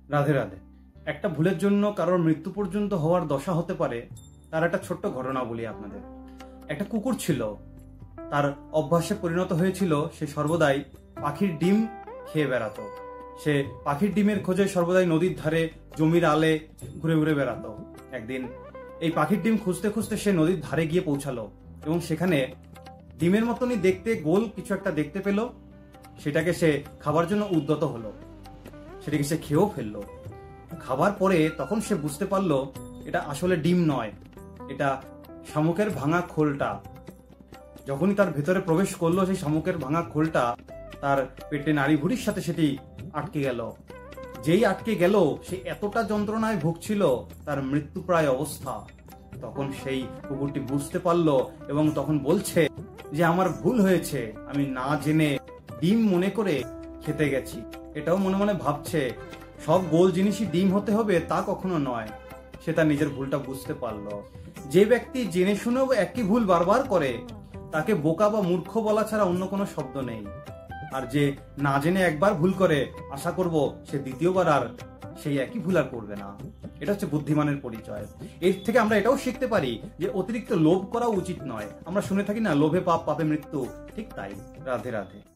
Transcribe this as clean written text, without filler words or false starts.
রাধে রাধে। একটা ভুলের জন্য কারোর মৃত্যু পর্যন্ত হওয়ার দশা হতে পারে, তার একটা ছোট্ট ঘটনা বলি আপনাদের। একটা কুকুর ছিল, তার অভ্যাসে পরিণত হয়েছিল সে সর্বদাই পাখির ডিম খেয়ে বেড়াতো। সে পাখির ডিমের খোঁজে সর্বদাই নদীর ধারে, জমির আলে ঘুরে ঘুরে বেড়াতো। একদিন এই পাখির ডিম খুঁজতে খুঁজতে সে নদীর ধারে গিয়ে পৌঁছালো এবং সেখানে ডিমের মতনই দেখতে গোল কিছু একটা দেখতে পেল। সেটাকে সে খাবার জন্য উদ্যত হলো, সেটাকে সে খেয়েও ফেললো। খাবার পরে তখন সে বুঝতে পারলো এটা আসলে ডিম নয়, এটা শামুকের ভাঙা খোলটা। যখনই তার ভেতরে প্রবেশ করলো সেই শামুকের ভাঙা খোলটা, তার পেটে নাড়িভুড়ির সাথে সেটি আটকে গেল। যেই আটকে গেল সে এতটা যন্ত্রণায় ভুগছিল, তার মৃত্যুপ্রায় অবস্থা। তখন সেই কুকুরটি বুঝতে পারলো এবং তখন বলছে যে আমার ভুল হয়েছে, আমি না জেনে ডিম মনে করে খেতে গেছি। এটাও মনে মনে ভাবছে সব গোল জিনিসই ডিম হতে হবে তা কখনো নয়। সে তার নিজের ভুলটা বুঝতে পারলো। যে ব্যক্তি জেনে শুনেও একই ভুল বারবার করে, তাকে বোকা বা মূর্খ বলা ছাড়া অন্য কোনো শব্দ নেই। আর যে না জেনে একবার ভুল করে, আশা করব সে দ্বিতীয়বার আর সেই একই ভুল আর করবে না। এটা হচ্ছে বুদ্ধিমানের পরিচয়। এর থেকে আমরা এটাও শিখতে পারি যে অতিরিক্ত লোভ করা উচিত নয়। আমরা শুনে থাকি না, লোভে পাপ, পাপে মৃত্যু। ঠিক তাই। রাধে রাধে।